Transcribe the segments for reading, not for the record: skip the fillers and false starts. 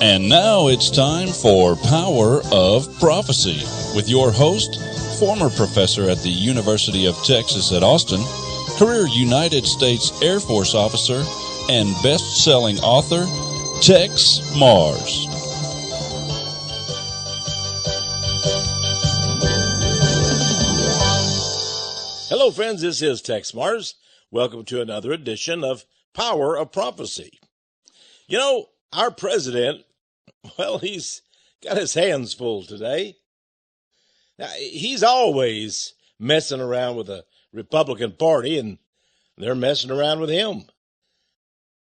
And now it's time for Power of Prophecy with your host, former professor at the University of Texas at Austin, career United States Air Force officer, and best-selling author, Texe MARRS. Hello, friends. This is Texe MARRS. Welcome to another edition of Power of Prophecy. You know, our president, well, he's got his hands full today. Now, he's always messing around with the Republican Party, and they're messing around with him.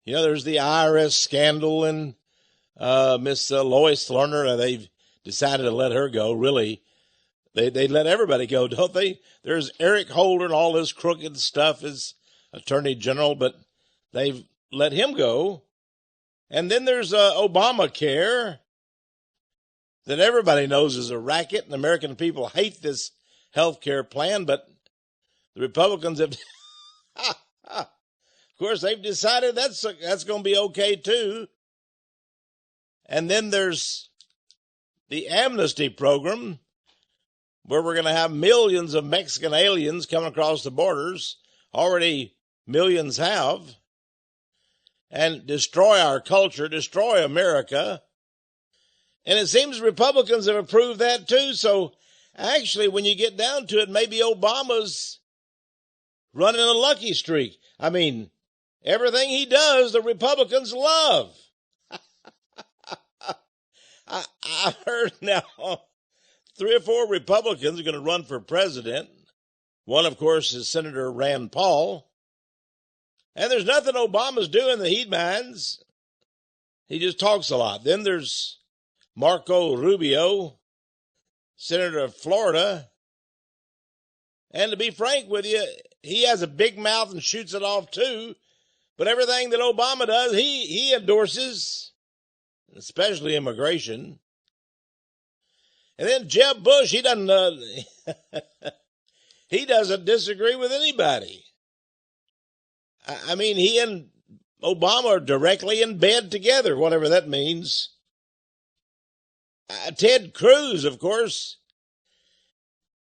You know, there's the IRS scandal, and Miss Lois Lerner, they've decided to let her go. Really, they let everybody go, don't they? There's Eric Holder and all this crooked stuff as Attorney General, but they've let him go. And then there's Obamacare that everybody knows is a racket, and the American people hate this health care plan, but the Republicans have, of course, they've decided that's going to be okay too. And then there's the amnesty program, where we're going to have millions of Mexican aliens coming across the borders. Already millions have. And destroy our culture, destroy America. And it seems Republicans have approved that too. So actually, when you get down to it, maybe Obama's running a lucky streak. I mean, everything he does, the Republicans love. I've heard now 3 or 4 Republicans are going to run for president. One, of course, is Senator Rand Paul. And there's nothing Obama's doing that he minds. He just talks a lot. Then there's Marco Rubio, Senator of Florida. And to be frank with you, he has a big mouth and shoots it off too. But everything that Obama does, he endorses, especially immigration. And then Jeb Bush, he doesn't disagree with anybody. I mean, he and Obama are directly in bed together, whatever that means. Ted Cruz, of course,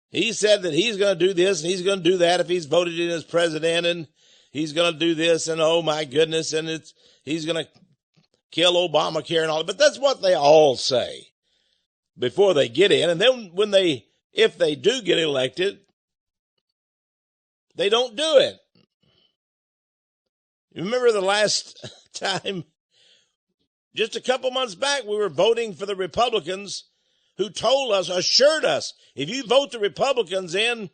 he said that he's going to do this and he's going to do that if he's voted in as president, and he's going to do this, and oh my goodness, and he's going to kill Obamacare and all that. But that's what they all say before they get in. And then if they do get elected, they don't do it. You remember the last time, just a couple months back, we were voting for the Republicans who assured us, if you vote the Republicans in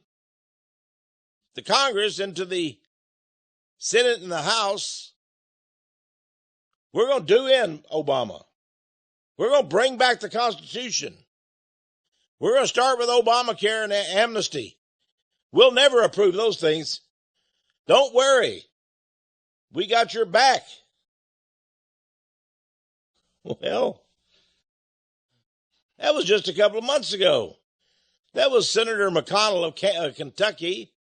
the Congress, into the Senate and the House, we're going to do in Obama. We're going to bring back the Constitution. We're going to start with Obamacare and amnesty. We'll never approve those things. Don't worry. We got your back. Well, that was just a couple of months ago. That was Senator McConnell of Kentucky.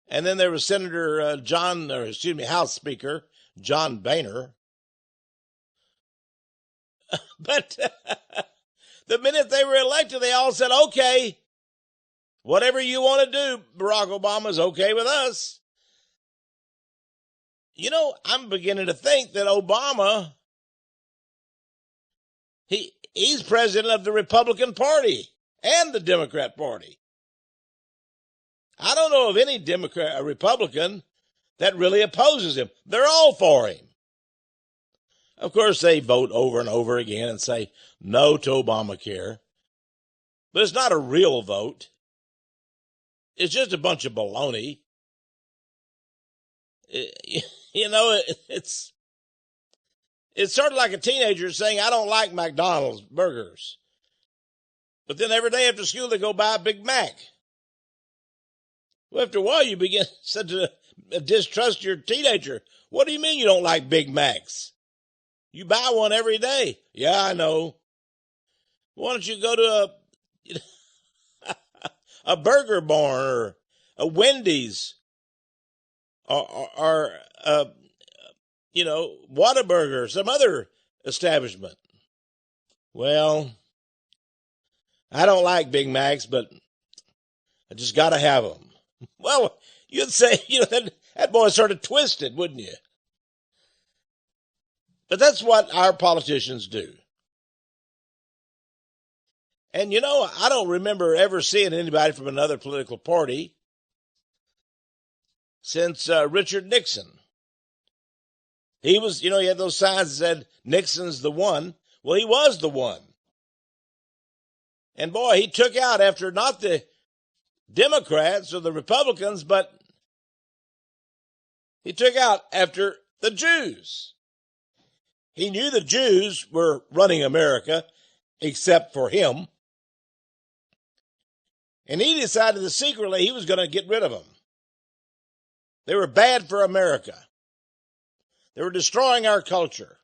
And then there was Senator House Speaker John Boehner. But the minute they were elected, they all said, okay, whatever you want to do, Barack Obama's okay with us. You know, I'm beginning to think that Obama, he's president of the Republican Party and the Democrat Party. I don't know of any Republican that really opposes him. They're all for him. Of course, they vote over and over again and say no to Obamacare. But it's not a real vote. It's just a bunch of baloney. You know, it's sort of like a teenager saying, I don't like McDonald's burgers. But then every day after school, they go buy a Big Mac. Well, after a while, you begin to distrust your teenager. What do you mean you don't like Big Macs? You buy one every day. Yeah, I know. Why don't you go to a Burger Barn or a Wendy's or Whataburger or some other establishment. Well, I don't like Big Macs, but I just got to have them. Well, you'd say, that boy sort of twisted, wouldn't you? But that's what our politicians do. And, I don't remember ever seeing anybody from another political party since Richard Nixon. He was, he had those signs that said, Nixon's the one. Well, he was the one. And boy, he took out after not the Democrats or the Republicans, but he took out after the Jews. He knew the Jews were running America, except for him. And he decided that secretly he was going to get rid of them. They were bad for America. They were destroying our culture.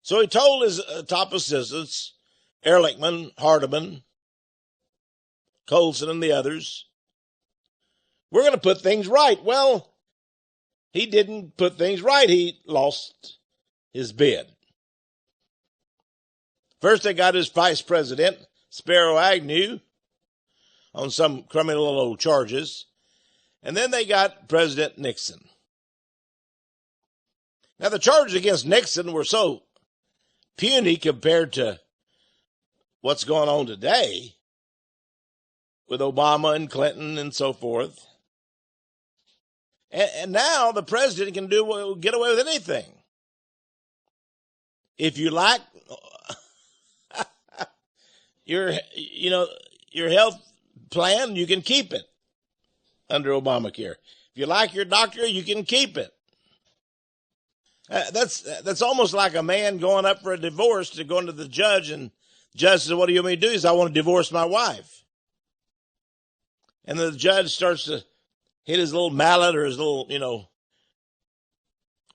So he told his top assistants, Ehrlichman, Hardeman, Colson, and the others, we're going to put things right. Well, he didn't put things right. He lost his bid. First, they got his vice president, Spiro Agnew, on some criminal charges. And then they got President Nixon. Now, the charges against Nixon were so puny compared to what's going on today with Obama and Clinton and so forth. And now the president can get away with anything. If you like your health plan, you can keep it under Obamacare. If you like your doctor, you can keep it. That's almost like a man going up for a divorce to go to the judge, and the judge says, what do you want me to do? He says, I want to divorce my wife. And then the judge starts to hit his little mallet or his little,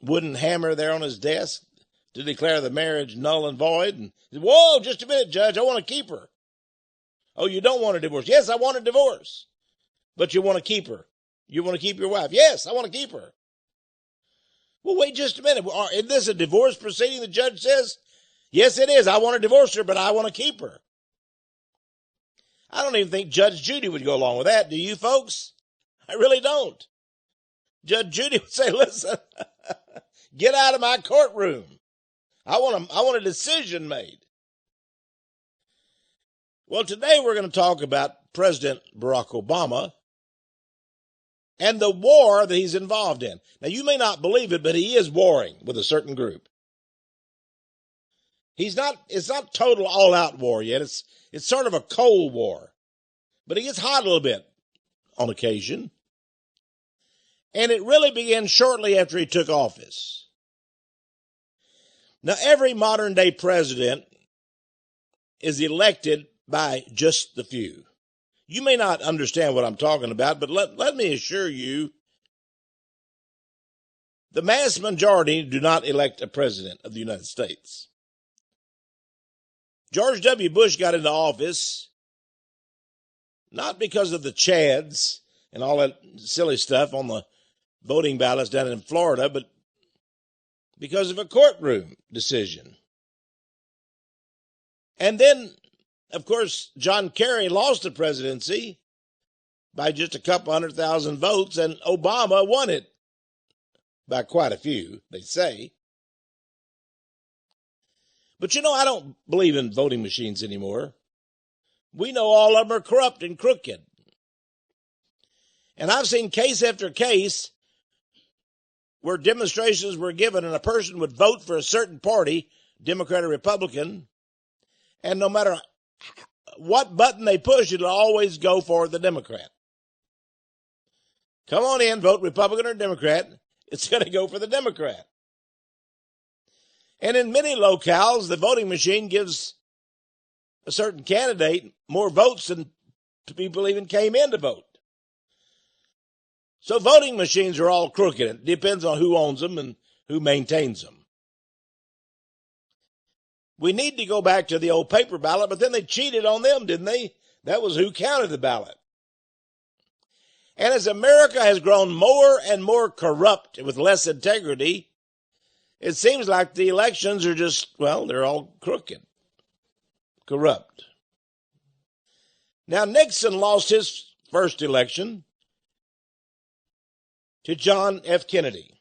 wooden hammer there on his desk to declare the marriage null and void. And he says, whoa, just a minute, Judge, I want to keep her. Oh, you don't want a divorce? Yes, I want a divorce. But you want to keep her. You want to keep your wife? Yes, I want to keep her. Well, wait just a minute. Is this a divorce proceeding? The judge says, yes, it is. I want to divorce her, but I want to keep her. I don't even think Judge Judy would go along with that. Do you, folks? I really don't. Judge Judy would say, listen, get out of my courtroom. I want a decision made. Well, today we're going to talk about President Barack Obama and the war that he's involved in. Now, you may not believe it, but he is warring with a certain group. It's not total all-out war yet. It's sort of a cold war. But it gets hot a little bit on occasion. And it really began shortly after he took office. Now, every modern-day president is elected by just the few. You may not understand what I'm talking about, but let me assure you, the mass majority do not elect a president of the United States. George W. Bush got into office not because of the Chads and all that silly stuff on the voting ballots down in Florida, but because of a courtroom decision. And then, of course, John Kerry lost the presidency by just a couple 100,000 votes, and Obama won it by quite a few, they say. But I don't believe in voting machines anymore. We know all of them are corrupt and crooked. And I've seen case after case where demonstrations were given and a person would vote for a certain party, Democrat or Republican, and no matter what button they push, it'll always go for the Democrat. Come on in, vote Republican or Democrat. It's going to go for the Democrat. And in many locales, the voting machine gives a certain candidate more votes than people even came in to vote. So voting machines are all crooked. It depends on who owns them and who maintains them. We need to go back to the old paper ballot, but then they cheated on them, didn't they? That was who counted the ballot. And as America has grown more and more corrupt with less integrity, it seems like the elections are just, well, they're all crooked, corrupt. Now, Nixon lost his first election to John F. Kennedy.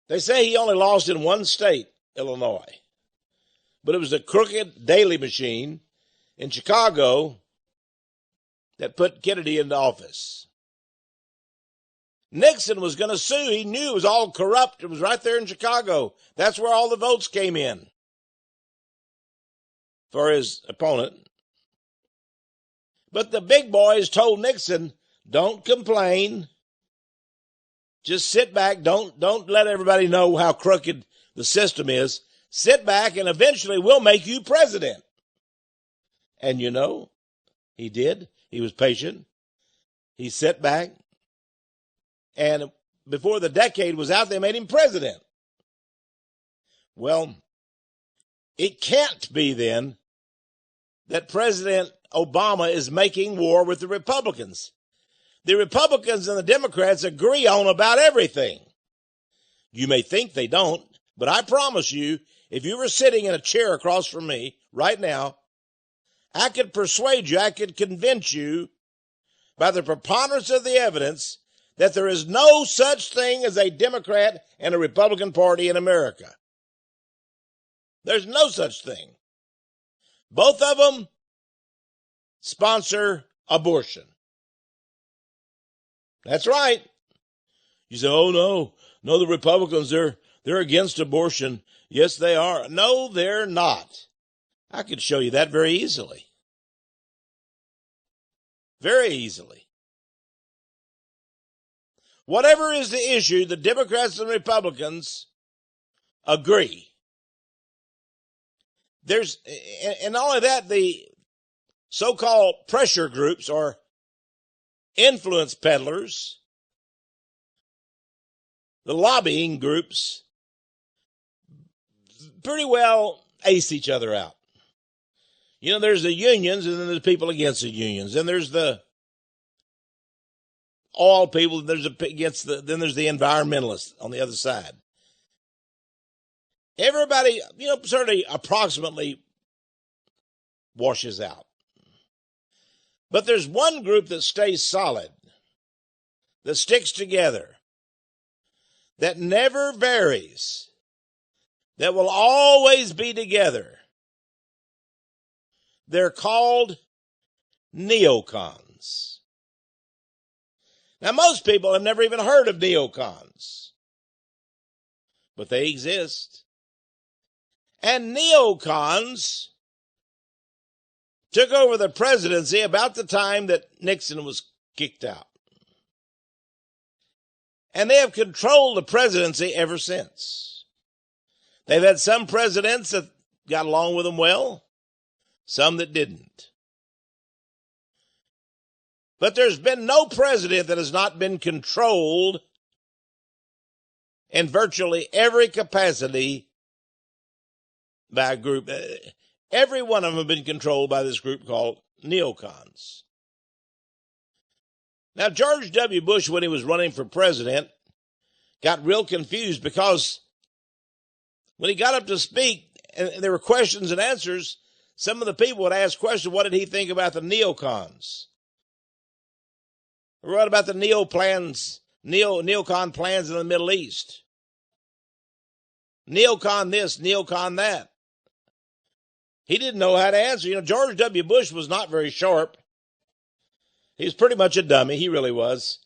They say he only lost in one state, Illinois. But it was the crooked Daley machine in Chicago that put Kennedy into office. Nixon was going to sue. He knew it was all corrupt. It was right there in Chicago. That's where all the votes came in for his opponent. But the big boys told Nixon, don't complain. Just sit back. Don't let everybody know how crooked the system is. Sit back and eventually we'll make you president. And you know, he did. He was patient. He sat back. And before the decade was out, they made him president. Well, it can't be then that President Obama is making war with the Republicans. The Republicans and the Democrats agree on about everything. You may think they don't, but I promise you, if you were sitting in a chair across from me right now, I could persuade you, I could convince you by the preponderance of the evidence that there is no such thing as a Democrat and a Republican Party in America. There's no such thing. Both of them sponsor abortion. That's right. You say, oh, no, the Republicans, they're against abortion. Yes, they are. No, they're not. I could show you that very easily. Very easily. Whatever is the issue, the Democrats and Republicans agree. And not only that, the so-called pressure groups or influence peddlers, the lobbying groups, pretty well ace each other out. You know, there's the unions, and then there's people against the unions. Then there's the oil people, then there's the environmentalists on the other side. Everybody, certainly approximately washes out. But there's one group that stays solid, that sticks together, that never varies, that will always be together. They're called neocons. Now, most people have never even heard of neocons, but they exist. And neocons took over the presidency about the time that Nixon was kicked out. And they have controlled the presidency ever since. They've had some presidents that got along with them well, some that didn't. But there's been no president that has not been controlled in virtually every capacity by a group. Every one of them have been controlled by this group called neocons. Now, George W. Bush, when he was running for president, got real confused because when he got up to speak, and there were questions and answers, some of the people would ask questions, what did he think about the neocons? What about the neocon plans in the Middle East? Neocon this, neocon that. He didn't know how to answer. George W. Bush was not very sharp. He was pretty much a dummy. He really was.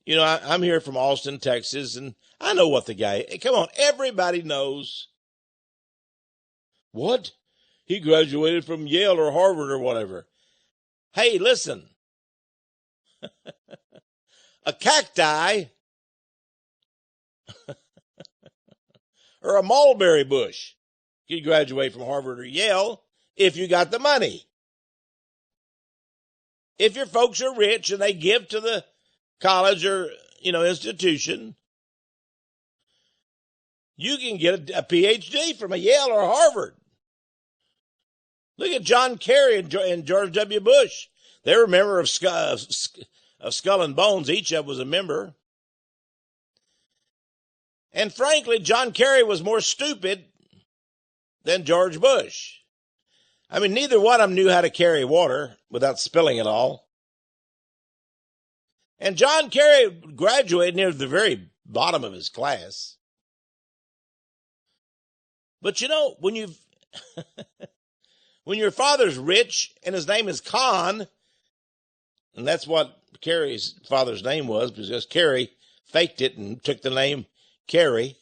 I'm here from Austin, Texas, and I know what the guy, come on, everybody knows. What? He graduated from Yale or Harvard or whatever. Hey, listen. A cacti or a mulberry bush. You graduate from Harvard or Yale if you got the money. If your folks are rich and they give to the college or, institution, you can get a PhD from a Yale or Harvard. Look at John Kerry and George W. Bush. They were a member of Skull and Bones. Each of them was a member. And frankly, John Kerry was more stupid than George Bush. I mean, neither one of them knew how to carry water without spilling it all. And John Kerry graduated near the very bottom of his class. But you know, when your father's rich and his name is Con, and that's what Kerry's father's name was, because Kerry faked it and took the name Kerry.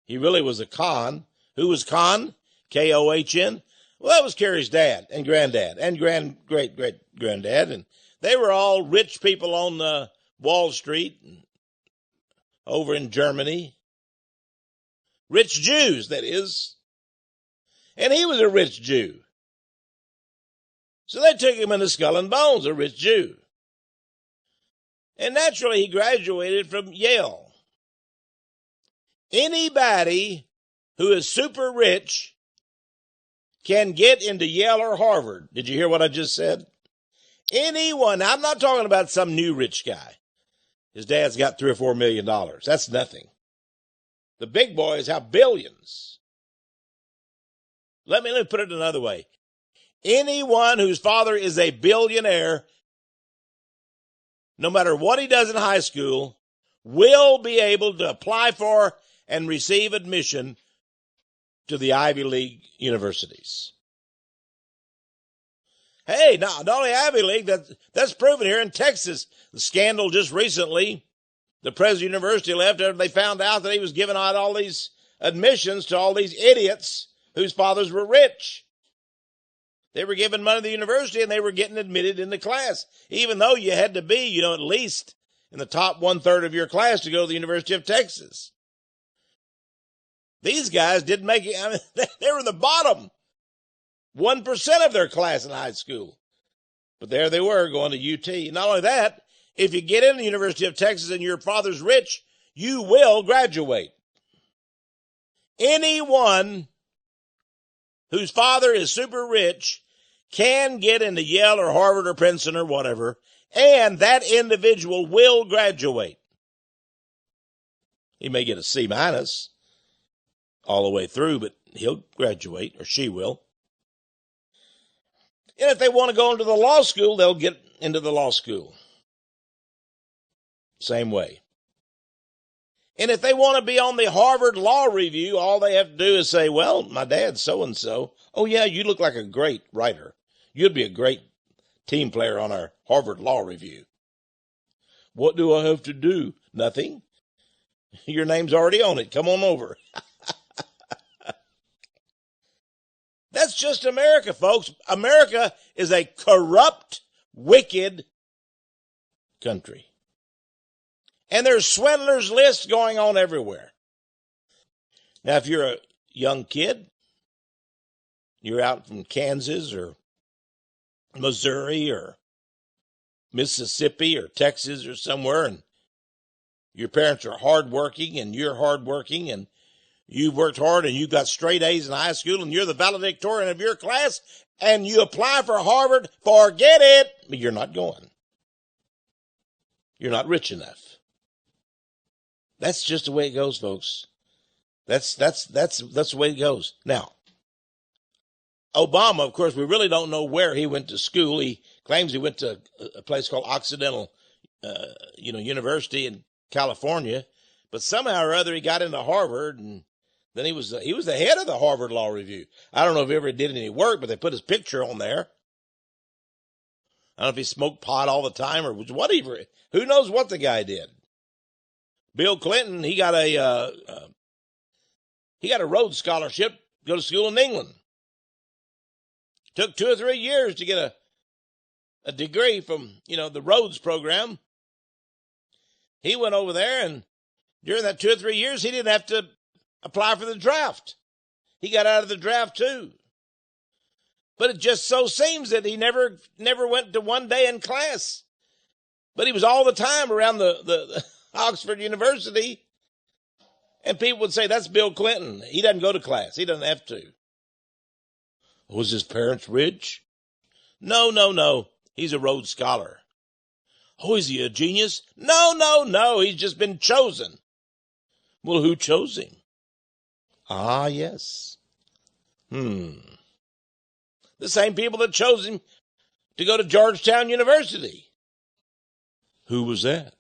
He really was a Con. Who was Con? K-O-H-N. Well, that was Kerry's dad and granddad and great-great-granddad. And they were all rich people on Wall Street and over in Germany. Rich Jews, that is. And he was a rich Jew. So they took him into Skull and Bones, a rich Jew. And naturally, he graduated from Yale. Anybody who is super rich can get into Yale or Harvard. Did you hear what I just said? Anyone. I'm not talking about some new rich guy. His dad's got $3 or $4 million. That's nothing. The big boys have billions. Let me put it another way. Anyone whose father is a billionaire, no matter what he does in high school, will be able to apply for and receive admission to the Ivy League universities. Hey, not only Ivy League, that's proven here in Texas. The scandal just recently, the president of the university left after they found out that he was giving out all these admissions to all these idiots whose fathers were rich. They were giving money to the university and they were getting admitted into class, even though you had to be, at least in the top 1/3 of your class to go to the University of Texas. These guys didn't make it. I mean, they were the bottom 1% of their class in high school. But there they were going to UT. Not only that, if you get in the University of Texas and your father's rich, you will graduate. Anyone whose father is super rich can get into Yale or Harvard or Princeton or whatever, and that individual will graduate. He may get a C- all the way through, but he'll graduate, or she will. And if they want to go into the law school, they'll get into the law school. Same way. And if they want to be on the Harvard Law Review, all they have to do is say, well, my dad's so-and-so. Oh, yeah, you look like a great writer. You'd be a great team player on our Harvard Law Review. What do I have to do? Nothing. Your name's already on it. Come on over. That's just America, folks. America is a corrupt, wicked country. And there's swindlers' lists going on everywhere. Now, if you're a young kid, you're out from Kansas or Missouri or Mississippi or Texas or somewhere, and your parents are hardworking and you're hardworking and you've worked hard and you've got straight A's in high school and you're the valedictorian of your class and you apply for Harvard, forget it. But you're not going. You're not rich enough. That's just the way it goes, folks. That's the way it goes. Now, Obama, of course, we really don't know where he went to school. He claims he went to a place called Occidental, University in California, but somehow or other he got into Harvard, and then he was the head of the Harvard Law Review. I don't know if he ever did any work, but they put his picture on there. I don't know if he smoked pot all the time or whatever. Who knows what the guy did? Bill Clinton, he got a Rhodes Scholarship to go to school in England. Took 2 or 3 years to get a degree from, the Rhodes program. He went over there, and during that 2 or 3 years, he didn't have to apply for the draft. He got out of the draft too. But it just so seems that he never went to one day in class. But he was all the time around the Oxford University. And people would say, that's Bill Clinton. He doesn't go to class. He doesn't have to. Was his parents rich? No, no, no. He's a Rhodes Scholar. Oh, is he a genius? No, no, no. He's just been chosen. Well, who chose him? Ah, yes. The same people that chose him to go to Georgetown University. Who was that?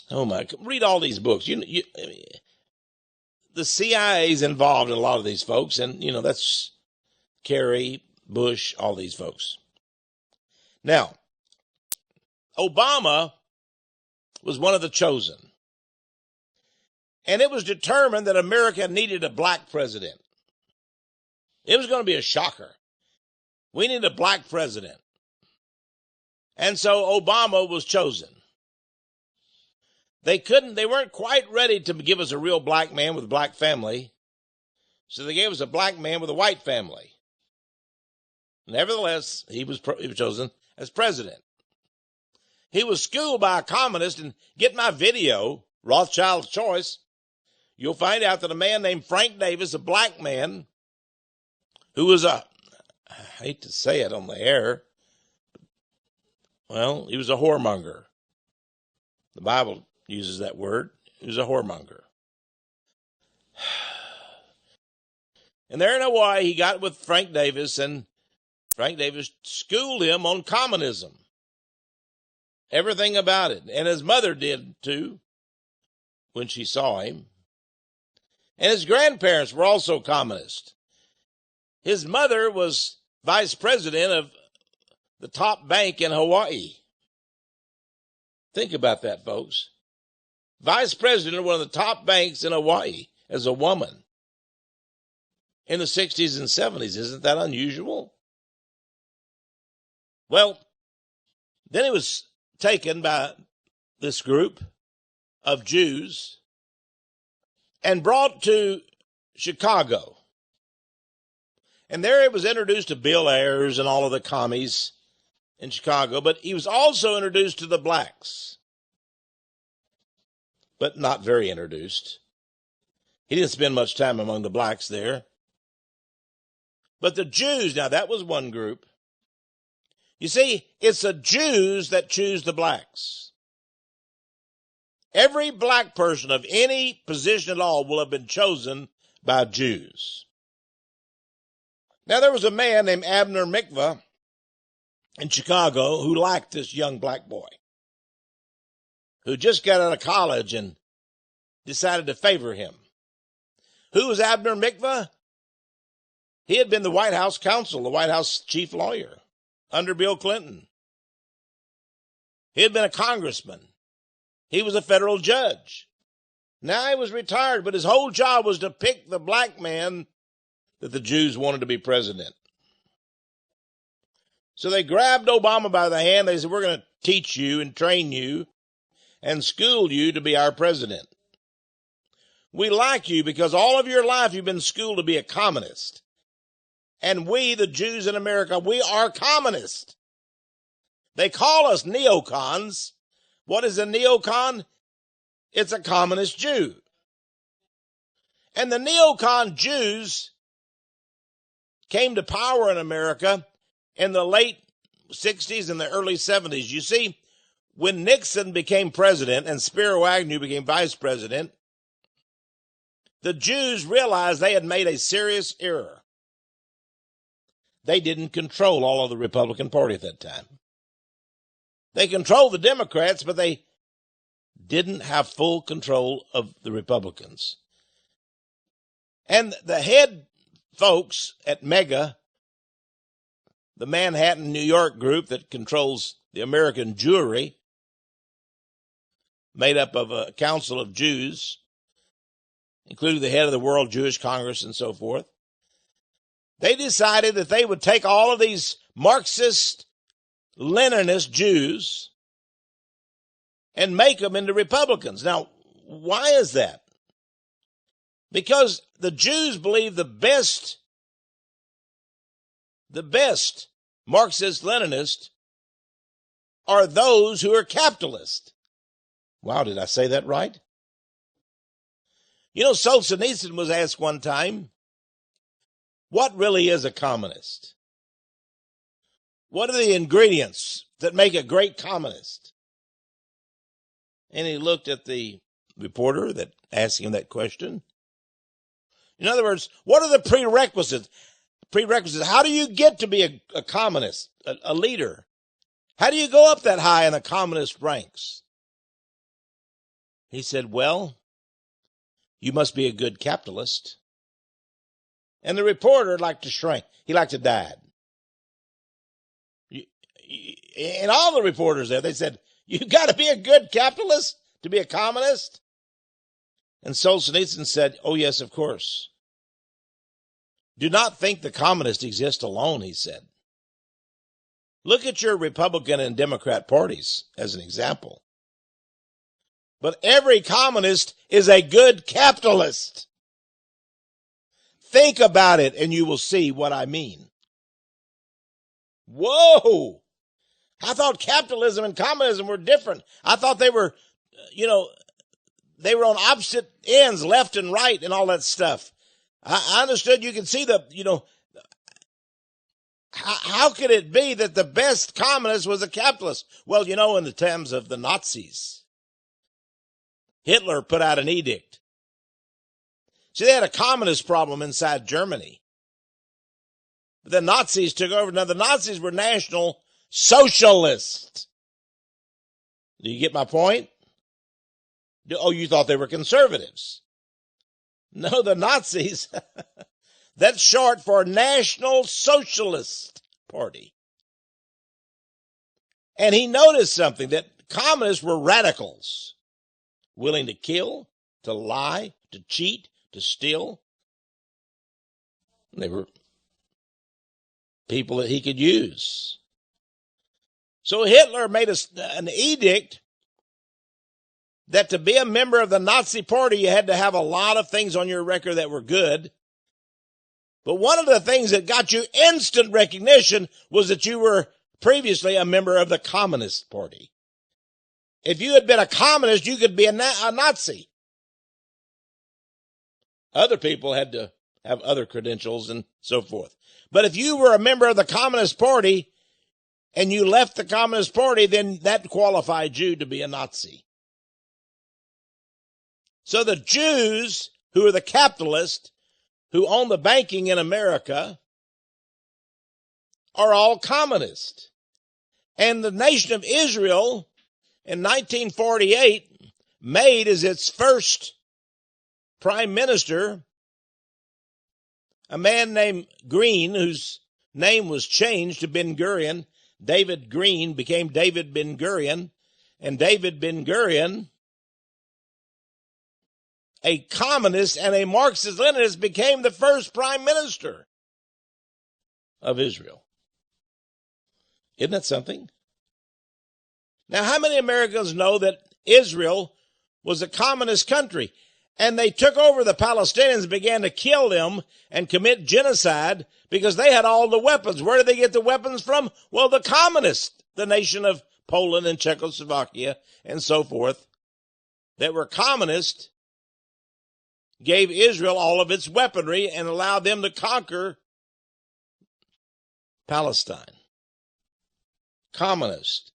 Oh my! Read all these books. The CIA is involved in a lot of these folks, and that's Kerry, Bush, all these folks. Now, Obama was one of the chosen, and it was determined that America needed a black president. It was going to be a shocker. We need a black president, and so Obama was chosen. They weren't quite ready to give us a real black man with a black family, so they gave us a black man with a white family. Nevertheless, he was chosen as president. He was schooled by a communist, and get my video, Rothschild's Choice, you'll find out that a man named Frank Davis, a black man, who was I hate to say it on the air, well, he was a whoremonger. The Bible uses that word. He was a whoremonger. And there in Hawaii, he got with Frank Davis, and Frank Davis schooled him on communism. Everything about it. And his mother did too, when she saw him. And his grandparents were also communist. His mother was vice president of the top bank in Hawaii. Think about that, folks. Vice president of one of the top banks in Hawaii as a woman in the 60s and 70s. Isn't that unusual? Well, then he was taken by this group of Jews and brought to Chicago. And there he was introduced to Bill Ayers and all of the commies in Chicago, but he was also introduced to the blacks, but not very introduced. He didn't spend much time among the blacks there. But the Jews, now that was one group. You see, it's the Jews that choose the blacks. Every black person of any position at all will have been chosen by Jews. Now, there was a man named Abner Mikva in Chicago who liked this young black boy, who just got out of college and decided to favor him. Who was Abner Mikva? He had been the White House counsel, the White House chief lawyer under Bill Clinton. He had been a congressman. He was a federal judge. Now he was retired, but his whole job was to pick the black man that the Jews wanted to be president. So they grabbed Obama by the hand. They said, we're going to teach you and train you and school you to be our president. We like you because all of your life you've been schooled to be a communist. And we, the Jews in America, we are communists. They call us neocons. What is a neocon? It's a communist Jew. And the neocon Jews came to power in America in the late 60s and the early 70s. You see, when Nixon became president and Spiro Agnew became vice president, the Jews realized they had made a serious error. They didn't control all of the Republican Party at that time. They controlled the Democrats, but they didn't have full control of the Republicans. And the head folks at MEGA, the Manhattan, New York group that controls the American Jewry, made up of a council of Jews, including the head of the World Jewish Congress and so forth, they decided that they would take all of these Marxist, Leninist Jews and make them into Republicans. Now, why is that? Because the Jews believe the best Marxist, Leninist are those who are capitalist. Wow, did I say that right? You know, Solzhenitsyn was asked one time, what really is a communist? What are the ingredients that make a great communist? And he looked at the reporter that asked him that question. In other words, what are the prerequisites? How do you get to be a communist, a leader? How do you go up that high in the communist ranks? He said, well, you must be a good capitalist. And the reporter liked to shrink. He liked to dad. And all the reporters there, they said, you got to be a good capitalist to be a communist? And Solzhenitsyn said, oh, yes, of course. Do not think the communists exist alone, he said. Look at your Republican and Democrat parties as an example. But every communist is a good capitalist. Think about it and you will see what I mean. Whoa! I thought capitalism and communism were different. I thought they were, they were on opposite ends, left and right and all that stuff. I understood you could see how could it be that the best communist was a capitalist? Well, in the times of the Nazis, Hitler put out an edict. See, they had a communist problem inside Germany. But the Nazis took over. Now, the Nazis were National Socialists. Do you get my point? Oh, you thought they were conservatives. No, the Nazis, that's short for National Socialist Party. And he noticed something, that communists were radicals, willing to kill, to lie, to cheat, to steal. They were people that he could use. So Hitler made an edict that to be a member of the Nazi Party, you had to have a lot of things on your record that were good. But one of the things that got you instant recognition was that you were previously a member of the Communist Party. If you had been a communist, you could be a Nazi. Other people had to have other credentials and so forth. But if you were a member of the Communist Party and you left the Communist Party, then that qualified you to be a Nazi. So the Jews, who are the capitalists, who own the banking in America, are all communist. And the nation of Israel in 1948 made as its first prime minister a man named Green, whose name was changed to Ben Gurion. David Green became David Ben Gurion, and David Ben Gurion, a communist and a Marxist-Leninist, became the first prime minister of Israel. Isn't that something? Now, how many Americans know that Israel was a communist country and they took over the Palestinians and began to kill them and commit genocide because they had all the weapons? Where did they get the weapons from? Well, the communists, the nation of Poland and Czechoslovakia and so forth, that were communist, gave Israel all of its weaponry and allowed them to conquer Palestine. Communist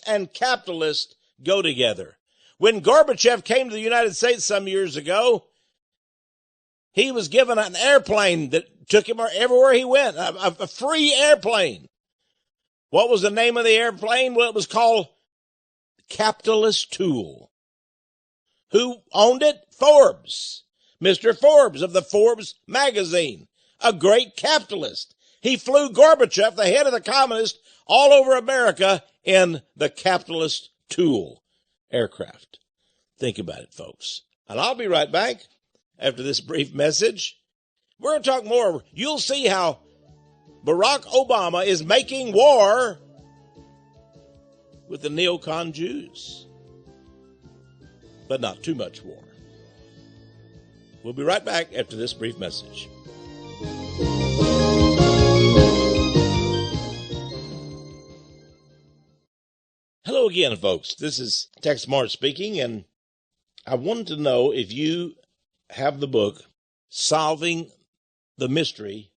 and capitalist go together. When Gorbachev came to the United States some years ago, he was given an airplane that took him everywhere he went, a free airplane. What was the name of the airplane? Well, it was called Capitalist Tool. Who owned it? Forbes. Mr. Forbes of the Forbes magazine, a great capitalist. He flew Gorbachev, the head of the communists, all over America in the Capitalist Tool aircraft. Think about it, folks. And I'll be right back after this brief message. We're going to talk more. You'll see how Barack Obama is making war with the Neocon Jews. But not too much war. We'll be right back after this brief message. Hello again, folks. This is Texe MARRS speaking, and I wanted to know if you have the book, Solving the Mystery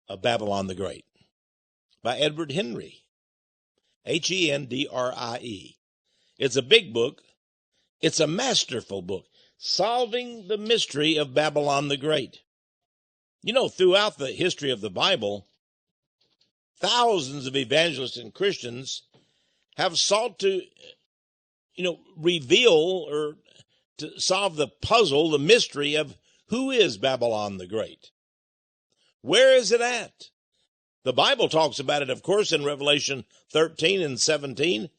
of Babylon the Great. by Edward Henry, Hendrie. It's a big book. It's a masterful book, Solving the Mystery of Babylon the Great. You know, throughout the history of the Bible, thousands of evangelists and Christians have sought to, reveal or to solve the puzzle, the mystery of who is Babylon the Great. Where is it at? The Bible talks about it, of course, in Revelation 13 and 17,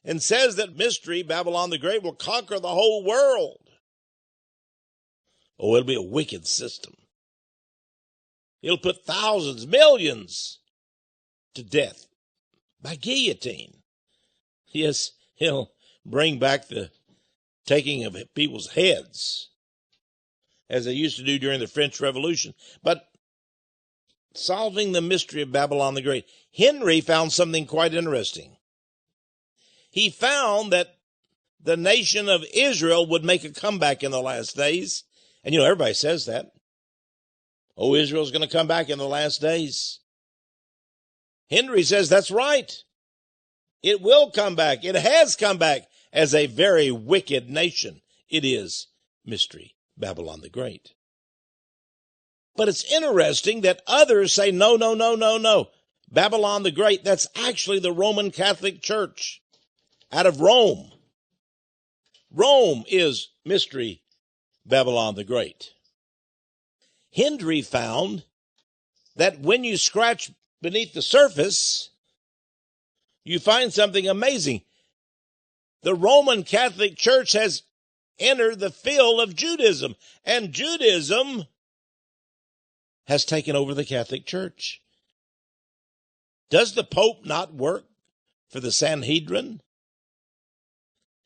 and says that mystery, Babylon the Great, will conquer the whole world. Oh, it'll be a wicked system. It'll put thousands, millions to death by guillotine. Yes, he'll bring back the taking of people's heads, as they used to do during the French Revolution. But solving the mystery of Babylon the Great, Henry found something quite interesting. He found that the nation of Israel would make a comeback in the last days. And everybody says that. Oh, Israel's going to come back in the last days. Henry says that's right. It will come back. It has come back as a very wicked nation. It is mystery, Babylon the Great. But it's interesting that others say, no. Babylon the Great, that's actually the Roman Catholic Church out of Rome. Rome is mystery, Babylon the Great. Hendrie found that when you scratch beneath the surface, you find something amazing. The Roman Catholic Church has entered the field of Judaism, and Judaism has taken over the Catholic Church. Does the Pope not work for the Sanhedrin?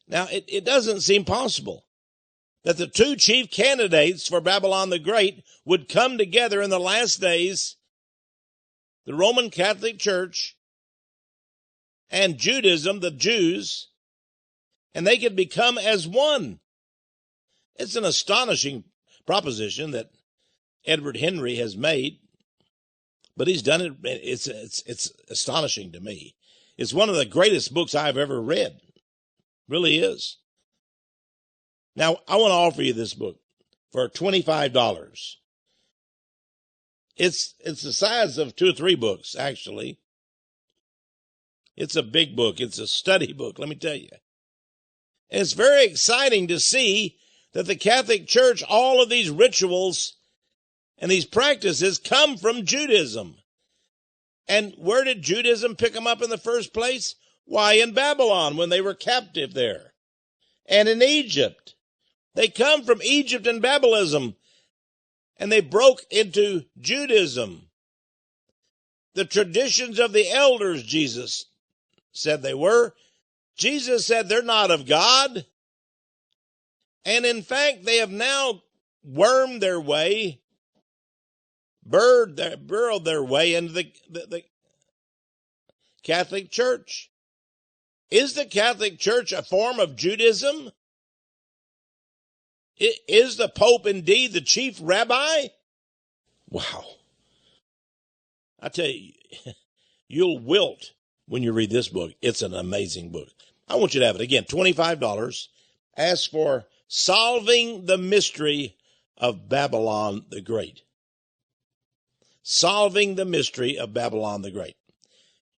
Now, it doesn't seem possible that the two chief candidates for Babylon the Great would come together in the last days, the Roman Catholic Church and Judaism, the Jews, and they could become as one. It's an astonishing proposition that Edward Henry has made, but he's done it. It's astonishing to me. It's one of the greatest books I've ever read. Really is. Now, I want to offer you this book for $25. It's the size of 2 or 3 books, actually. It's a big book. It's a study book, let me tell you. And it's very exciting to see that the Catholic Church, all of these rituals and these practices come from Judaism. And where did Judaism pick them up in the first place? Why, in Babylon, when they were captive there. And in Egypt. They come from Egypt and Babylonism, and they broke into Judaism. The traditions of the elders, Jesus said they were. Jesus said they're not of God. And in fact, they have now wormed their way, burrowed their way into the Catholic Church. Is the Catholic Church a form of Judaism? Is the Pope indeed the chief rabbi? Wow. I tell you, you'll wilt when you read this book. It's an amazing book. I want you to have it. Again, $25. Ask for Solving the Mystery of Babylon the Great. Solving the Mystery of Babylon the Great.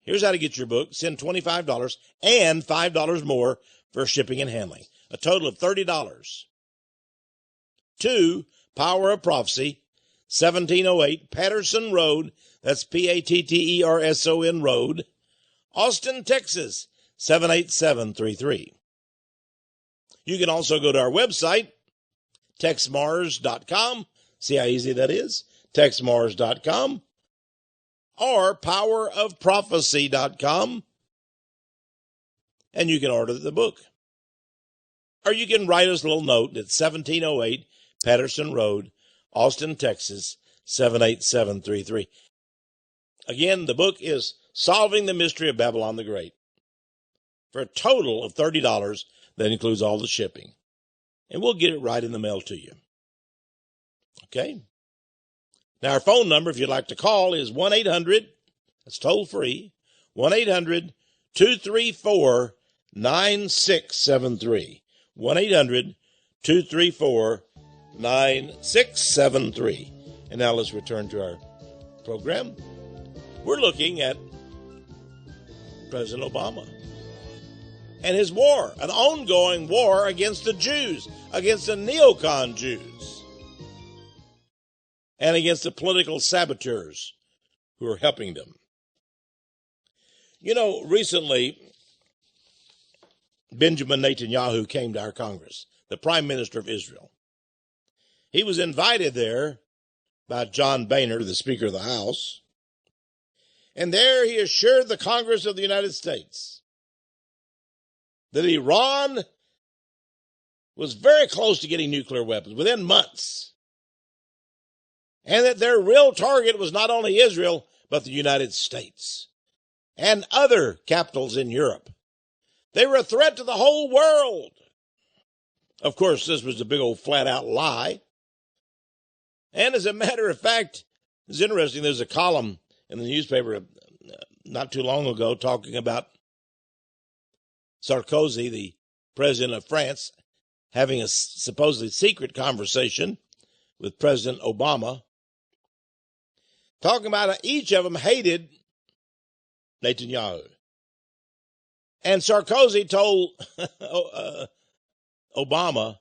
Here's how to get your book. Send $25 and $5 more for shipping and handling. A total of $30. To Power of Prophecy, 1708 Patterson Road. That's Patterson Road, Austin, Texas, 78733. You can also go to our website, TexeMARRS.com. See how easy that is? TexeMARRS.com. Or PowerOfProphecy.com. And you can order the book. Or you can write us a little note at 1708 Patterson Road, Austin, Texas, 78733. Again, the book is Solving the Mystery of Babylon the Great. For a total of $30, that includes all the shipping. And we'll get it right in the mail to you. Okay? Now, our phone number, if you'd like to call, is That's toll free. 1-800-234-9673. 1-800-234-9673. And now let's return to our program. We're looking at President Obama and his war, an ongoing war against the Jews, against the Neocon Jews, and against the political saboteurs who are helping them. You know, recently, Benjamin Netanyahu came to our Congress, the Prime Minister of Israel. He was invited there by John Boehner, the Speaker of the House, and there he assured the Congress of the United States that Iran was very close to getting nuclear weapons within months, and that their real target was not only Israel, but the United States and other capitals in Europe. They were a threat to the whole world. Of course, this was a big old flat-out lie. And as a matter of fact, it's interesting, there's a column in the newspaper not too long ago talking about Sarkozy, the president of France, having a supposedly secret conversation with President Obama, talking about each of them hated Netanyahu. And Sarkozy told Obama,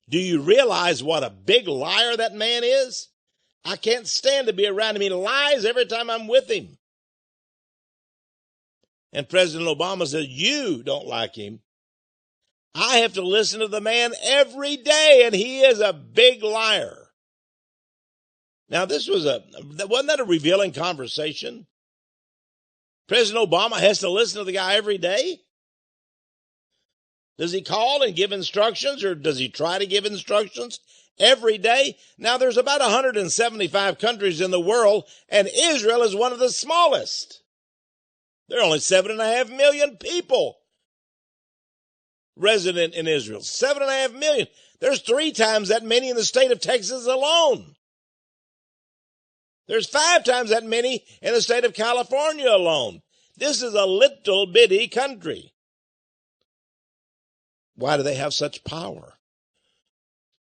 do you realize what a big liar that man is? I can't stand to be around him. He lies every time I'm with him. And President Obama said, you don't like him. I have to listen to the man every day, and he is a big liar. Now, wasn't that a revealing conversation? President Obama has to listen to the guy every day? Does he call and give instructions, or does he try to give instructions every day? Now, there's about 175 countries in the world, and Israel is one of the smallest. There are only 7.5 million people resident in Israel. 7.5 million. There's 3 times that many in the state of Texas alone. There's 5 times that many in the state of California alone. This is a little bitty country. Why do they have such power?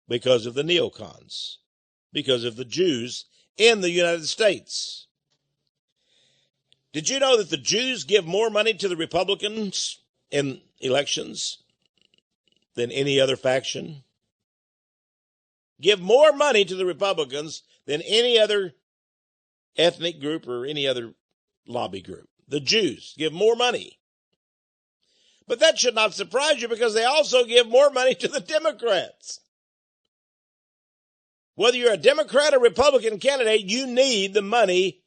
Because of the neocons, because of the Jews in the United States. Did you know that the Jews give more money to the Republicans in elections than any other faction? Give more money to the Republicans than any other ethnic group or any other lobby group. The Jews give more money. But that should not surprise you, because they also give more money to the Democrats. Whether you're a Democrat or Republican candidate, you need the money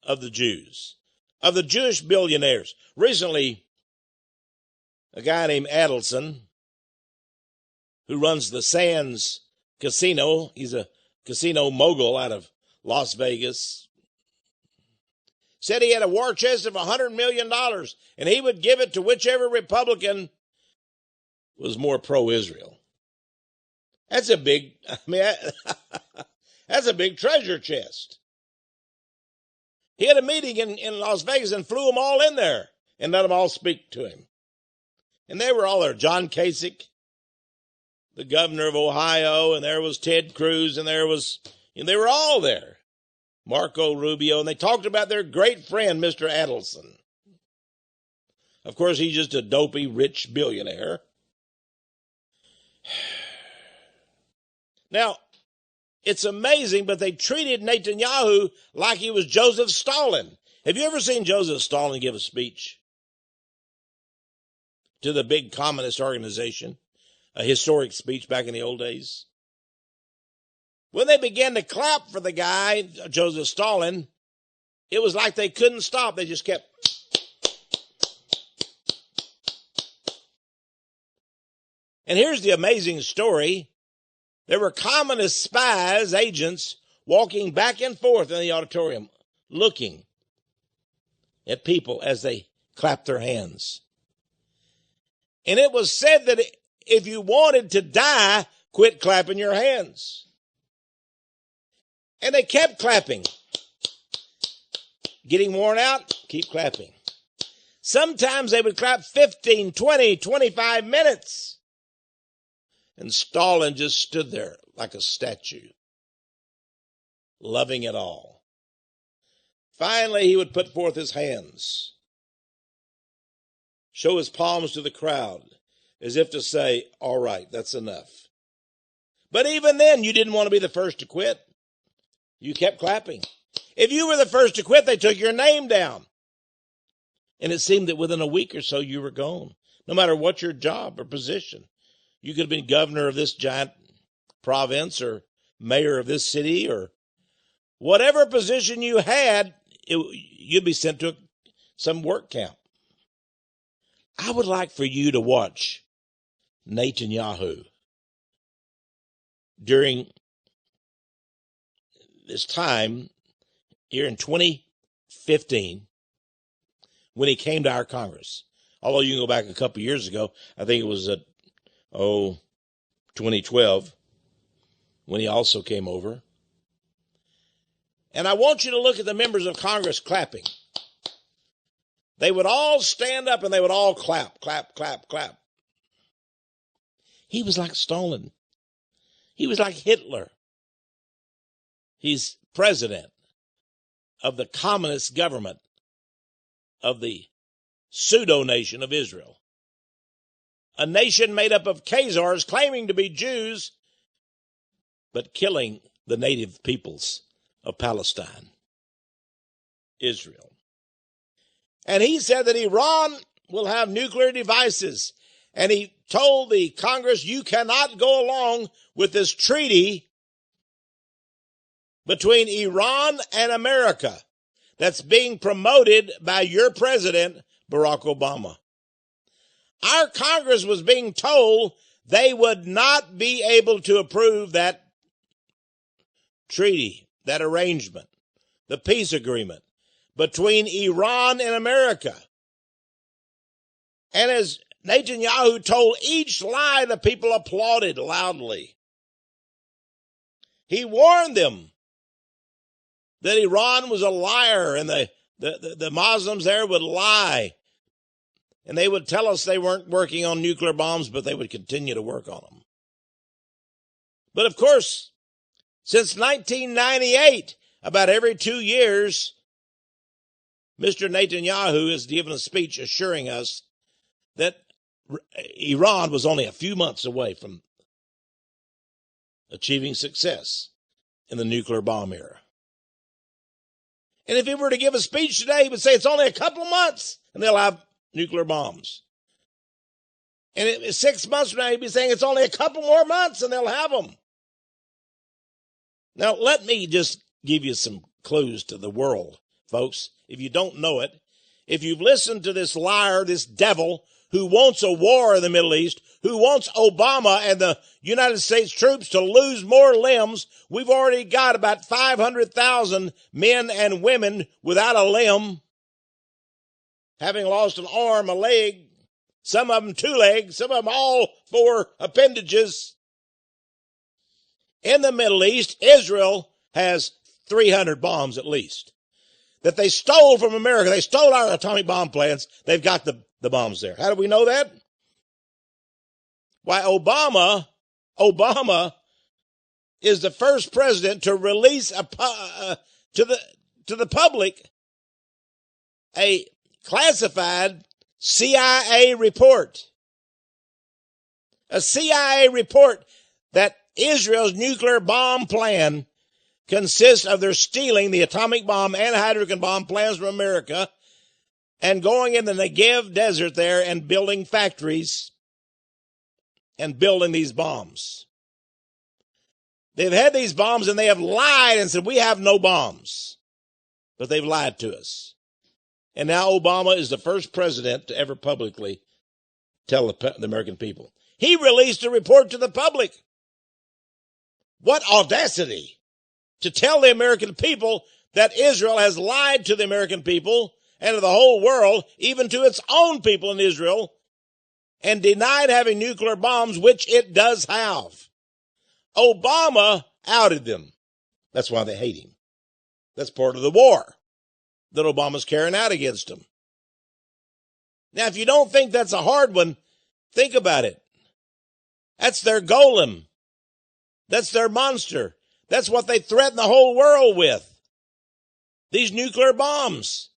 of the Jews, of the Jewish billionaires. Recently, a guy named Adelson, who runs the Sands Casino, he's a casino mogul out of Las Vegas, said he had a war chest of $100 million, and he would give it to whichever Republican was more pro-Israel. That's a big, that's a big treasure chest. He had a meeting in Las Vegas and flew them all in there and let them all speak to him. And they were all there. John Kasich, the governor of Ohio, and there was Ted Cruz, and they were all there. Marco Rubio, and they talked about their great friend, Mr. Adelson. Of course, he's just a dopey, rich billionaire. Now, it's amazing, but they treated Netanyahu like he was Joseph Stalin. Have you ever seen Joseph Stalin give a speech to the big communist organization, a historic speech back in the old days? When they began to clap for the guy, Joseph Stalin, it was like they couldn't stop. They just kept. And here's the amazing story. There were communist spies, agents, walking back and forth in the auditorium, looking at people as they clapped their hands. And it was said that if you wanted to die, quit clapping your hands. And they kept clapping. getting worn out, keep clapping. Sometimes they would clap 15, 20, 25 minutes. And Stalin just stood there like a statue, loving it all. Finally, he would put forth his hands, show his palms to the crowd, as if to say, all right, that's enough. But even then, you didn't want to be the first to quit. You kept clapping. If you were the first to quit, they took your name down. And it seemed that within a week or so, you were gone, no matter what your job or position. You could have been governor of this giant province or mayor of this city or whatever position you had, you'd be sent to some work camp. I would like for you to watch Netanyahu during this time here in 2015 when he came to our Congress. Although you can go back a couple of years ago, I think it was 2012 when he also came over. And I want you to look at the members of Congress clapping. They would all stand up and they would all clap, clap, clap, clap. He was like Stalin. He was like Hitler. He's president of the communist government of the pseudo-nation of Israel. A nation made up of Khazars claiming to be Jews, but killing the native peoples of Palestine, Israel. And he said that Iran will have nuclear devices. And he told the Congress, you cannot go along with this treaty between Iran and America that's being promoted by your president, Barack Obama. Our Congress was being told they would not be able to approve that treaty, that arrangement, the peace agreement between Iran and America. And as Netanyahu told each lie, the people applauded loudly. He warned them that Iran was a liar and the Muslims there would lie. And they would tell us they weren't working on nuclear bombs, but they would continue to work on them. But of course, since 1998, about every 2 years, Mr. Netanyahu has given a speech assuring us that Iran was only a few months away from achieving success in the nuclear bomb era. And if he were to give a speech today, he would say it's only a couple of months and they'll have nuclear bombs. And 6 months from now, he'd be saying it's only a couple more months and they'll have them. Now, let me just give you some clues to the world, folks. If you don't know it, if you've listened to this liar, this devil who wants a war in the Middle East, who wants Obama and the United States troops to lose more limbs, we've already got about 500,000 men and women without a limb, having lost an arm, a leg, some of them 2 legs, some of them all 4 appendages. In the Middle East, Israel has 300 bombs at least that they stole from America. They stole our atomic bomb plants. They've got the bombs there. How do we know that? Why, Obama is the first president to release to the public a classified CIA report. A CIA report that Israel's nuclear bomb plan consists of their stealing the atomic bomb and hydrogen bomb plans from America and going in the Negev desert there and building factories and building these bombs. They've had these bombs and they have lied and said, we have no bombs. But they've lied to us. And now Obama is the first president to ever publicly tell the American people. He released a report to the public. What audacity to tell the American people that Israel has lied to the American people and to the whole world, even to its own people in Israel, and denied having nuclear bombs, which it does have. Obama outed them. That's why they hate him. That's part of the war. that Obama's carrying out against them. Now, if you don't think that's a hard one, think about it. That's their golem. That's their monster. That's what they threaten the whole world with. These nuclear bombs.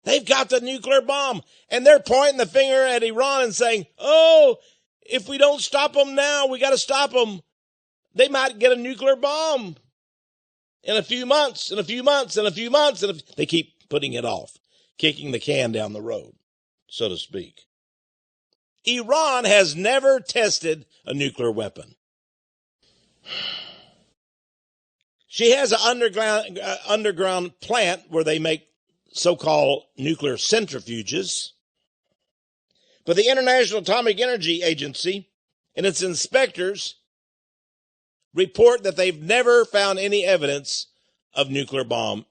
They've got the nuclear bomb. And they're pointing the finger at Iran and saying, oh, if we don't stop them now, we got to stop them. They might get a nuclear bomb in a few months, in a few months, in a few months. And they keep putting it off, kicking the can down the road, so to speak. Iran has never tested a nuclear weapon. She has an underground plant where they make so-called nuclear centrifuges. But the International Atomic Energy Agency and its inspectors report that they've never found any evidence of nuclear bomb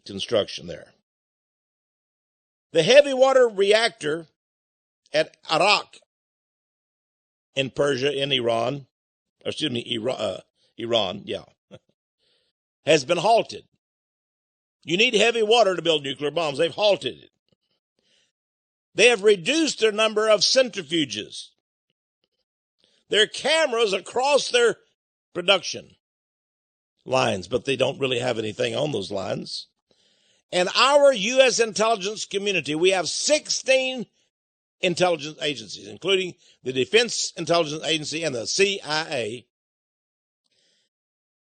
construction there. The heavy water reactor at Arak in Persia, in Iran, Iran, has been halted. You need heavy water to build nuclear bombs. They've halted it. They have reduced their number of centrifuges. There are cameras across their production lines, but they don't really have anything on those lines. And our U.S. intelligence community, we have 16 intelligence agencies, including the Defense Intelligence Agency and the CIA,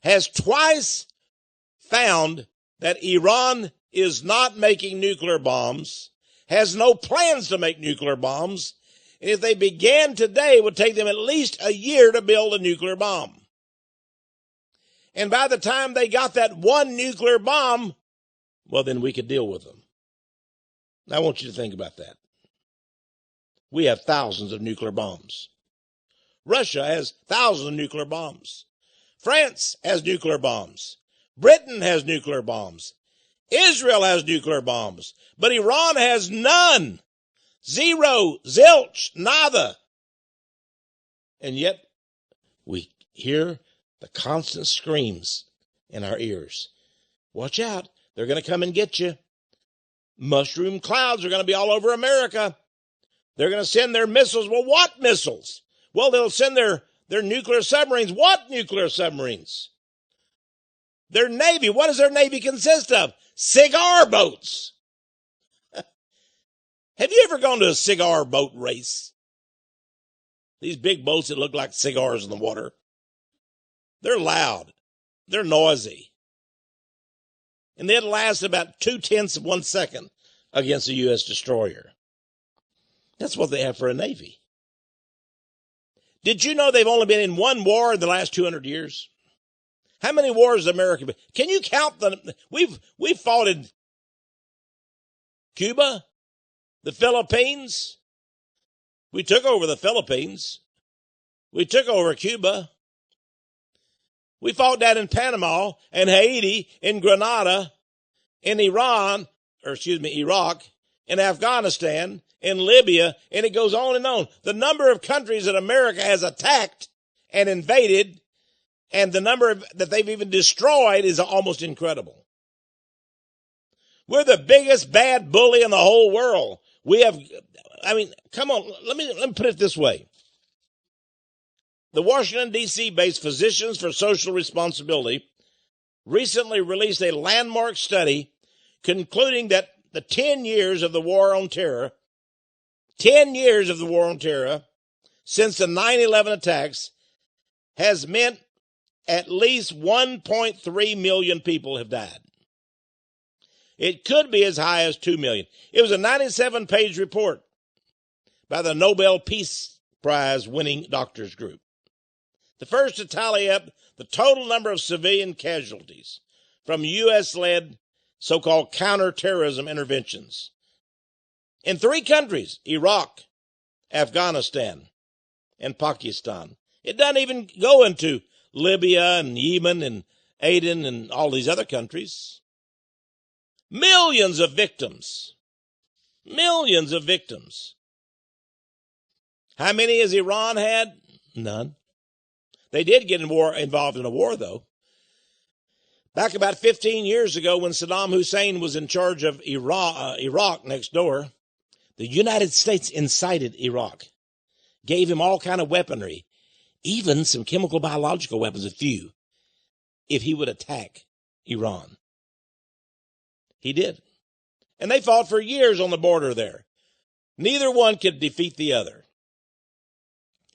has twice found that Iran is not making nuclear bombs, has no plans to make nuclear bombs, and if they began today, it would take them at least a year to build a nuclear bomb. And by the time they got that one nuclear bomb, well, then we could deal with them. Now, I want you to think about that. We have thousands of nuclear bombs. Russia has thousands of nuclear bombs. France has nuclear bombs. Britain has nuclear bombs. Israel has nuclear bombs. But Iran has none. Zero, zilch, nada. And yet we hear the constant screams in our ears. Watch out. They're going to come and get you. Mushroom clouds are going to be all over America. They're going to send their missiles. Well, what missiles? Well, they'll send their nuclear submarines. What nuclear submarines? Their Navy. What does their Navy consist of? Cigar boats. Have you ever gone to a cigar boat race? These big boats that look like cigars in the water. They're loud. They're noisy. And they'd last about 0.2 of 1 second against a U.S. destroyer. That's what they have for a Navy. Did you know they've only been in one war in the last 200 years? How many wars has America been? Can you count them? We've fought in Cuba, the Philippines. We took over the Philippines. We took over Cuba. We fought that in Panama and Haiti, in Grenada, in Iraq, in Afghanistan, in Libya, and it goes on and on. The number of countries that America has attacked and invaded and the number that they've even destroyed is almost incredible. We're the biggest bad bully in the whole world. Come on, let me put it this way. The Washington, D.C. based Physicians for Social Responsibility recently released a landmark study concluding that the 10 years of the war on terror, 10 years of the war on terror since the 9/11 attacks has meant at least 1.3 million people have died. It could be as high as 2 million. It was a 97-page report by the Nobel Peace Prize winning doctors group. The first to tally up the total number of civilian casualties from U.S.-led so-called counterterrorism interventions in 3 countries, Iraq, Afghanistan, and Pakistan. It doesn't even go into Libya and Yemen and Aden and all these other countries. Millions of victims. Millions of victims. How many has Iran had? None. They did get involved in a war, though. Back about 15 years ago, when Saddam Hussein was in charge of Iraq next door, the United States incited Iraq, gave him all kind of weaponry, even some chemical biological weapons, a few, if he would attack Iran. He did. And they fought for years on the border there. Neither one could defeat the other.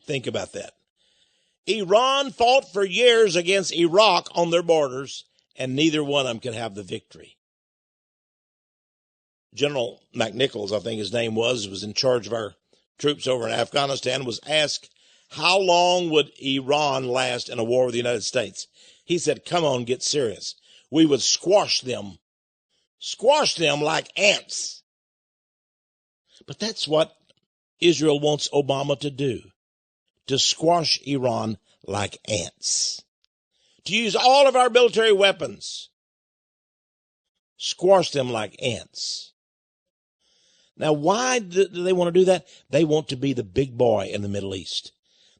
Think about that. Iran fought for years against Iraq on their borders, and neither one of them could have the victory. General McNichols, I think his name was in charge of our troops over in Afghanistan, was asked how long would Iran last in a war with the United States. He said, come on, get serious. We would squash them like ants. But that's what Israel wants Obama to do, to squash Iran like ants, to use all of our military weapons, squash them like ants. Now, why do they want to do that? They want to be the big boy in the Middle East.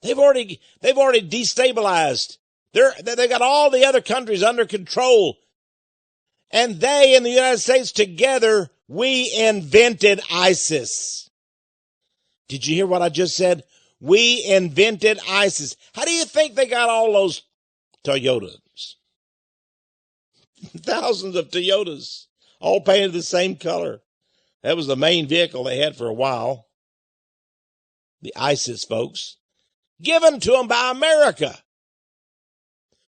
They've already destabilized. They got all the other countries under control. And they and the United States together, we invented ISIS. Did you hear what I just said? We invented ISIS. How do you think they got all those Toyotas? Thousands of Toyotas, all painted the same color. That was the main vehicle they had for a while. The ISIS folks. Given to them by America.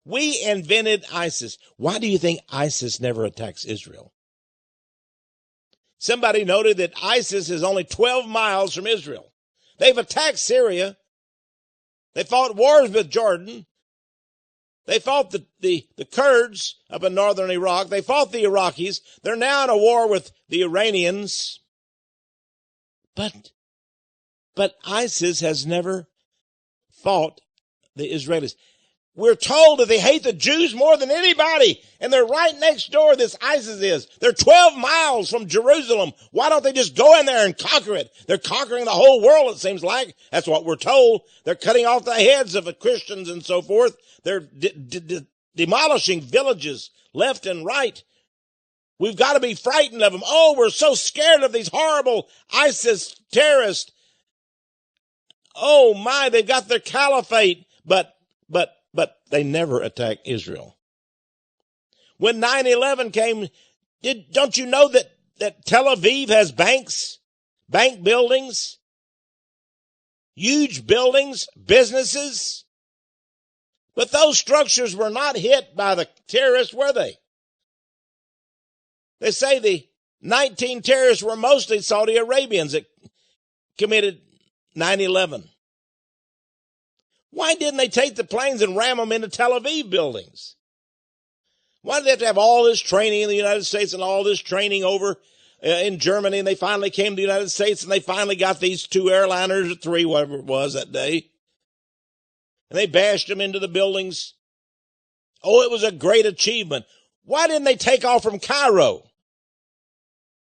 We invented ISIS. Why do you think ISIS never attacks Israel? Somebody noted that ISIS is only 12 miles from Israel. They've attacked Syria. They fought wars with Jordan. They fought the Kurds up in northern Iraq. They fought the Iraqis. They're now in a war with the Iranians. But ISIS has never fought the Israelis. We're told that they hate the Jews more than anybody, and they're right next door, this ISIS is. They're 12 miles from Jerusalem. Why don't they just go in there and conquer it? They're conquering the whole world, it seems like. That's what we're told. They're cutting off the heads of the Christians and so forth. They're demolishing villages left and right. We've got to be frightened of them. Oh, we're so scared of these horrible ISIS terrorists. Oh my, they've got their caliphate, but they never attack Israel. When 9/11 came, don't you know that Tel Aviv has banks, bank buildings, huge buildings, businesses? But those structures were not hit by the terrorists, were they? They say the 19 terrorists were mostly Saudi Arabians that committed 9/11. Why didn't they take the planes and ram them into Tel Aviv buildings? Why did they have to have all this training in the United States and all this training over in Germany? And they finally came to the United States and they finally got these 2 airliners or 3, whatever it was that day. And they bashed them into the buildings. Oh, it was a great achievement. Why didn't they take off from Cairo?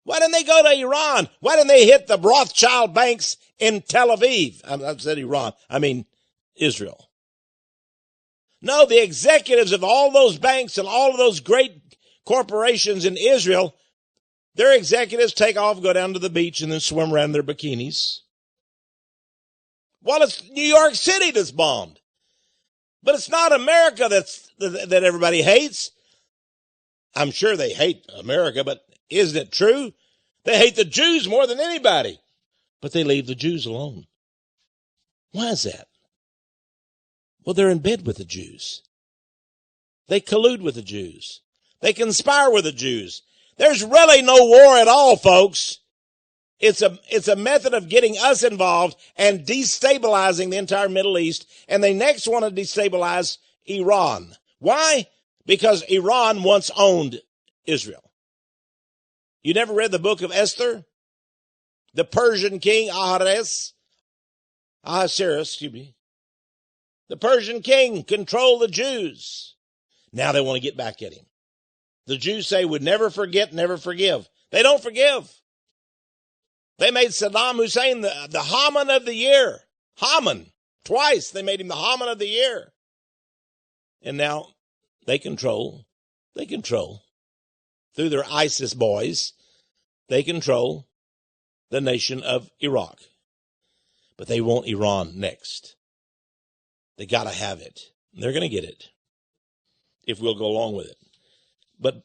Why didn't they go to Iran? Why didn't they hit the Rothschild banks in Tel Aviv? I said Iran. I mean Israel. No, the executives of all those banks and all of those great corporations in Israel, their executives take off, go down to the beach, and then swim around in their bikinis. Well, it's New York City that's bombed. But it's not America that everybody hates. I'm sure they hate America, but isn't it true? They hate the Jews more than anybody. But they leave the Jews alone. Why is that? Well, they're in bed with the Jews. They collude with the Jews. They conspire with the Jews. There's really no war at all, folks. It's a method of getting us involved and destabilizing the entire Middle East. And they next want to destabilize Iran. Why? Because Iran once owned Israel. You never read the book of Esther? The Persian king Ahasuerus, the Persian king controlled the Jews. Now they want to get back at him. The Jews say would never forget, never forgive. They don't forgive. They made Saddam Hussein the Haman of the year. Haman. Twice they made him the Haman of the year. And now they control They control, through their ISIS boys, they control the nation of Iraq. But they want Iran next. They got to have it. They're going to get it if we'll go along with it. But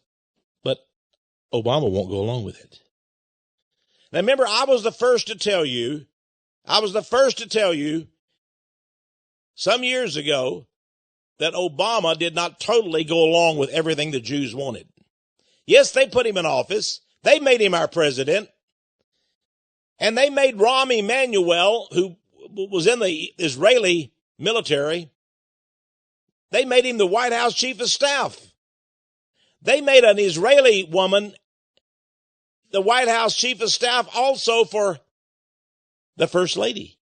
Obama won't go along with it. Now remember, I was the first to tell you some years ago that Obama did not totally go along with everything the Jews wanted. Yes, they put him in office. They made him our president. And they made Rahm Emanuel, who was in the Israeli military, they made him the White House chief of staff. They made an Israeli woman the White House chief of staff also for the first lady.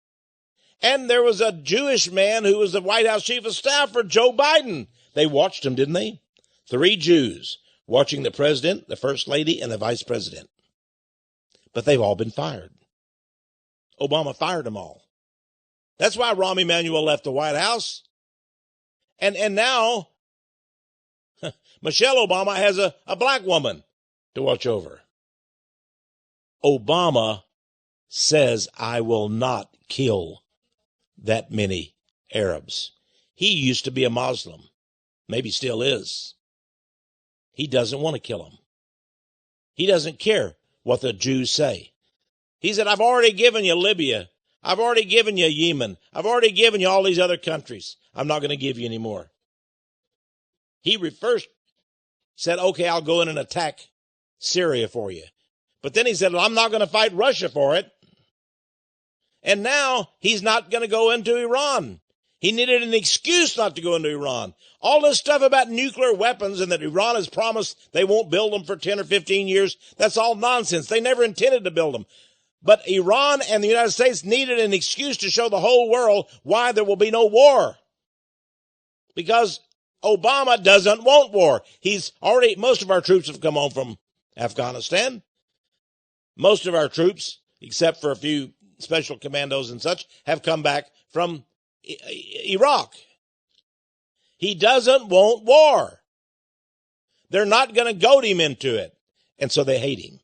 And there was a Jewish man who was the White House chief of staff for Joe Biden. They watched him, didn't they? 3 Jews watching the president, the first lady, and the vice president. But they've all been fired. Obama fired them all. That's why Rahm Emanuel left the White House. And now Michelle Obama has a black woman to watch over. Obama says, I will not kill that many Arabs. He used to be a Muslim. Maybe still is. He doesn't want to kill them. He doesn't care what the Jews say. He said, I've already given you Libya. I've already given you Yemen. I've already given you all these other countries. I'm not going to give you any more. He first said, okay, I'll go in and attack Syria for you. But then he said, well, I'm not going to fight Russia for it. And now he's not going to go into Iran. He needed an excuse not to go into Iran. All this stuff about nuclear weapons and that Iran has promised they won't build them for 10 or 15 years, that's all nonsense. They never intended to build them. But Iran and the United States needed an excuse to show the whole world why there will be no war. Because Obama doesn't want war. Most of our troops have come home from Afghanistan. Most of our troops, except for a few special commandos and such, have come back from Iraq. He doesn't want war. They're not going to goad him into it. And so they hate him.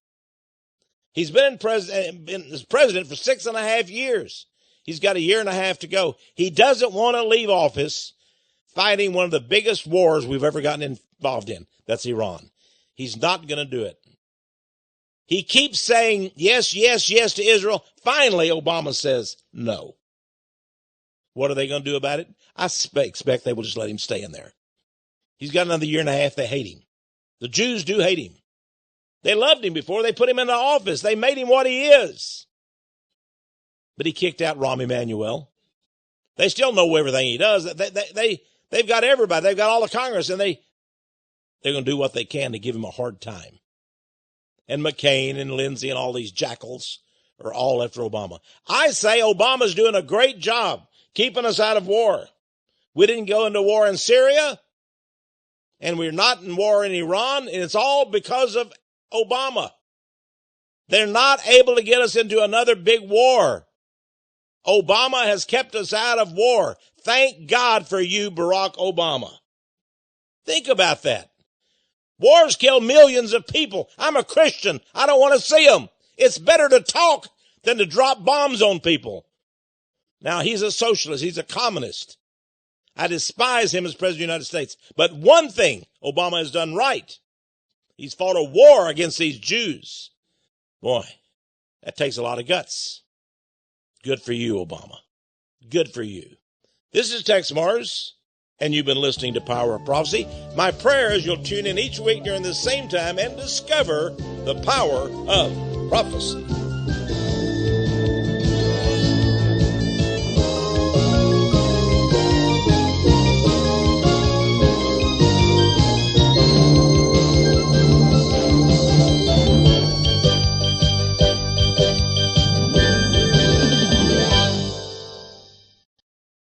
He's been as president for 6.5 years. He's got 1.5 years to go. He doesn't want to leave office fighting one of the biggest wars we've ever gotten involved in. That's Iran. He's not going to do it. He keeps saying yes, yes, yes to Israel. Finally, Obama says no. What are they going to do about it? I expect they will just let him stay in there. He's got another 1.5 years. They hate him. The Jews do hate him. They loved him before they put him into office. They made him what he is. But he kicked out Rahm Emanuel. They still know everything he does. They've got everybody. They've got all the Congress, and they're going to do what they can to give him a hard time. And McCain and Lindsey and all these jackals are all after Obama. I say Obama's doing a great job keeping us out of war. We didn't go into war in Syria, and we're not in war in Iran, and it's all because of Obama. They're not able to get us into another big war. Obama has kept us out of war. Thank God for you, Barack Obama. Think about that. Wars kill millions of people. I'm a Christian. I don't want to see them. It's better to talk than to drop bombs on people. Now, he's a socialist. He's a communist. I despise him as president of the United States. But one thing Obama has done right. He's fought a war against these Jews. Boy, that takes a lot of guts. Good for you, Obama. Good for you. This is Texe MARRS, and you've been listening to Power of Prophecy. My prayer is you'll tune in each week during the same time and discover the power of prophecy.